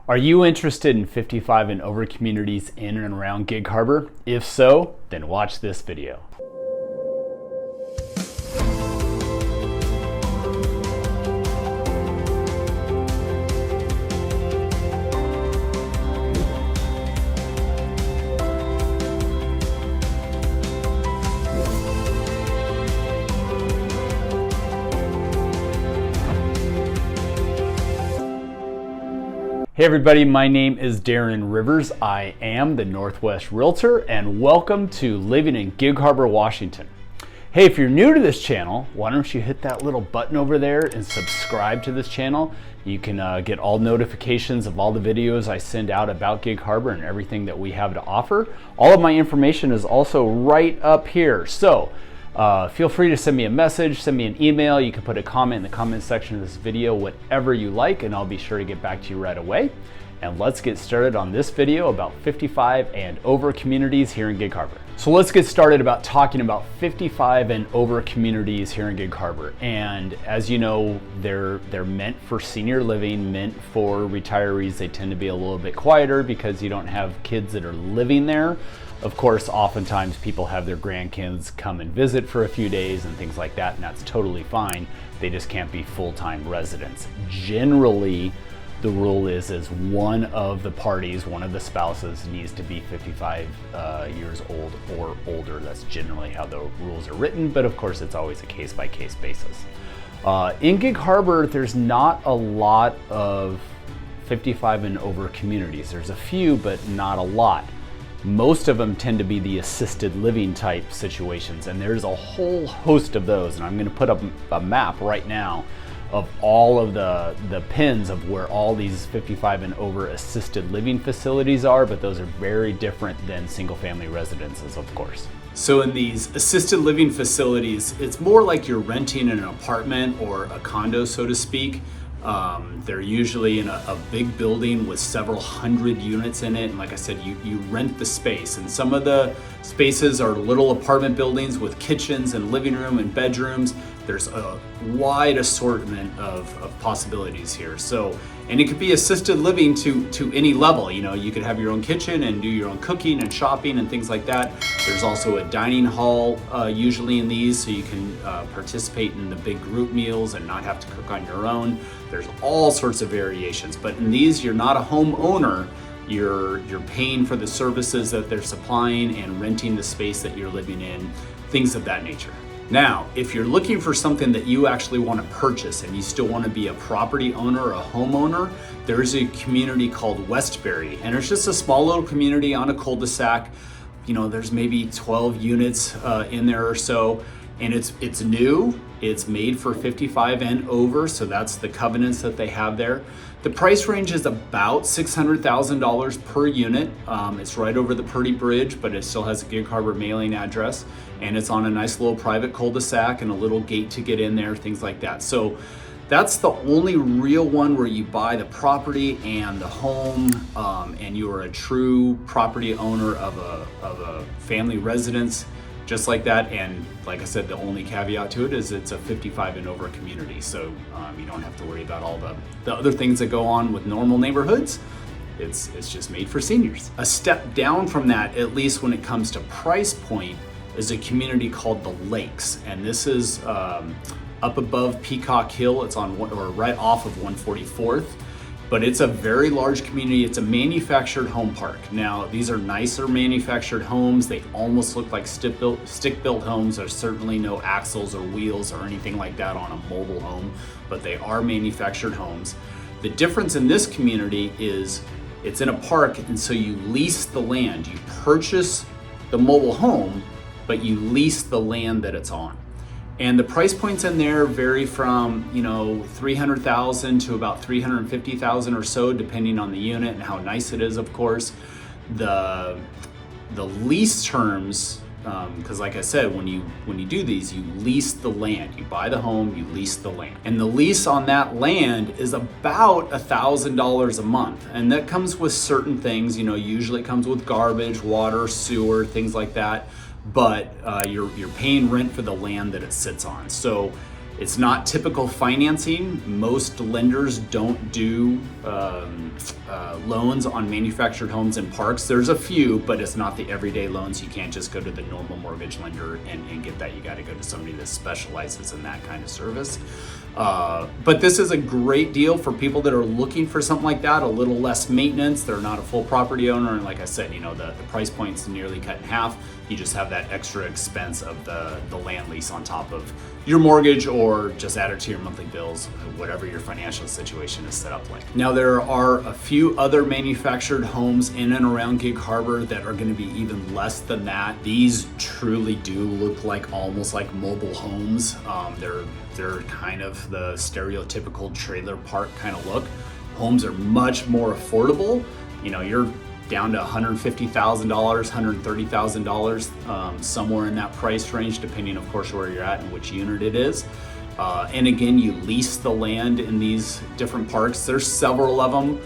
Are you interested in 55 and over communities in and around Gig Harbor? If so, then watch this video. Hey everybody, my name is Darren Rivers. I am the Northwest Realtor and welcome to Living in Gig Harbor, Washington. Hey, if you're new to this channel, why don't you hit that little button over there and subscribe to this channel. You can get all notifications of all the videos I send out about Gig Harbor and everything that we have to offer. All of my information is also right up here. So feel free to send me a message, send me an email. You can put a comment in the comment section of this video, whatever you like, and I'll be sure to get back to you right away. And let's get started on this video about 55 and over communities here in Gig Harbor. So let's get started about talking about 55 and over communities here in Gig Harbor. And as you know, they're meant for senior living, meant for retirees. They tend to be a little bit quieter because you don't have kids that are living there. Of course, oftentimes people have their grandkids come and visit for a few days and things like that, and that's totally fine. They just can't be full-time residents. Generally, the rule is one of the parties, one of the spouses needs to be 55 years old or older. That's generally how the rules are written, but of course it's always a case-by-case basis. In Gig Harbor, there's not a lot of 55 and over communities. There's a few, but not a lot. Most of them tend to be the assisted living type situations, and there's a whole host of those. And I'm going to put up a map right now of all of the pins of where all these 55 and over assisted living facilities are, but those are very different than single family residences, of course. So in these assisted living facilities, it's more like you're renting an apartment or a condo, so to speak. They're usually in a big building with several hundred units in it. And like I said, you rent the space. And some of the spaces are little apartment buildings with kitchens and living room and bedrooms. There's a wide assortment of possibilities here. So, and it could be assisted living to any level. You know, you could have your own kitchen and do your own cooking and shopping and things like that. There's also a dining hall usually in these, so you can participate in the big group meals and not have to cook on your own. There's all sorts of variations, but in these, you're not a homeowner. You're paying for the services that they're supplying and renting the space that you're living in, things of that nature. Now, if you're looking for something that you actually want to purchase and you still want to be a property owner or a homeowner, there's a community called Westbury, and it's just a small little community on a cul-de-sac. You know, there's maybe 12 units in there or so, and it's new. It's made for 55 and over, so that's the covenants that they have there. The price range is about $600,000 per unit. It's right over the Purdy Bridge, but it still has a Gig Harbor mailing address, and it's on a nice little private cul-de-sac and a little gate to get in there, things like that. So that's the only real one where you buy the property and the home, and you are a true property owner of a family residence, just like that. And like I said, the only caveat to it is it's a 55 and over community. So you don't have to worry about all the other things that go on with normal neighborhoods. It's just made for seniors. A step down from that, at least when it comes to price point, is a community called the Lakes. And this is up above Peacock Hill. It's on or right off of 144th. But it's a very large community. It's a manufactured home park. Now, these are nicer manufactured homes. They almost look like stick-built homes. There's certainly no axles or wheels or anything like that on a mobile home, but they are manufactured homes. The difference in this community is it's in a park, and so you lease the land. You purchase the mobile home, but you lease the land that it's on. And the price points in there vary from, you know, $300,000 to about $350,000 or so, depending on the unit and how nice it is, of course. The lease terms, because like I said, when you do these, you lease the land. You buy the home, you lease the land. And the lease on that land is about $1,000 a month. And that comes with certain things, you know, usually it comes with garbage, water, sewer, things like that. But you're paying rent for the land that it sits on. So It's not typical financing. Most lenders don't do loans on manufactured homes and parks. There's a few, but it's not the everyday loans. You can't just go to the normal mortgage lender and get that. You got to go to somebody that specializes in that kind of service. But this is a great deal for people that are looking for something like that, a little less maintenance. They're not a full property owner. And like I said, you know, the price point's nearly cut in half. You just have that extra expense of the land lease on top of your mortgage, or just add it to your monthly bills, whatever your financial situation is set up like. Now, there are a few other manufactured homes in and around Gig Harbor that are going to be even less than that. These truly do look like almost like mobile homes. They're kind of the stereotypical trailer park kind of look. Homes are much more affordable. You know, you're down to $150,000, $130,000, somewhere in that price range, depending, of course, where you're at and which unit it is. And again, you lease the land in these different parks. There's several of them.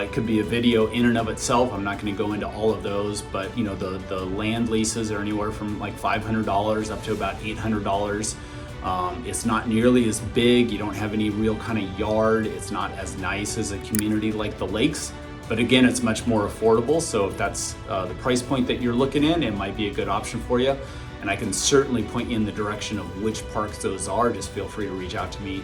It could be a video in and of itself. I'm not going to go into all of those, but you know, the land leases are anywhere from like $500 up to about $800. It's not nearly as big. You don't have any real kind of yard. It's not as nice as a community like the lakes. But again, it's much more affordable. So if that's the price point that you're looking in, it might be a good option for you. And I can certainly point you in the direction of which parks those are. Just feel free to reach out to me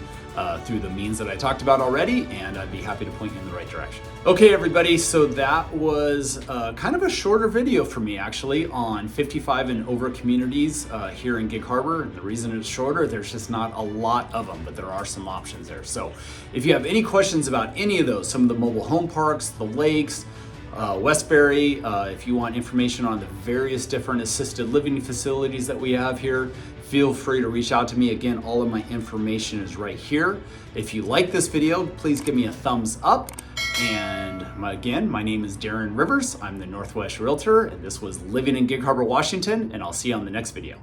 through the means that I talked about already, and I'd be happy to point you in the right direction. Okay, everybody, so that was kind of a shorter video for me, actually, on 55 and over communities here in Gig Harbor. The reason it's shorter, there's just not a lot of them, but there are some options there. So if you have any questions about any of those, some of the mobile home parks, the lakes, Westbury, if you want information on the various different assisted living facilities that we have here, feel free to reach out to me. Again, all of my information is right here. If you like this video, please give me a thumbs up. And again, my name is Darren Rivers. I'm the Northwest Realtor, and this was Living in Gig Harbor, Washington, and I'll see you on the next video.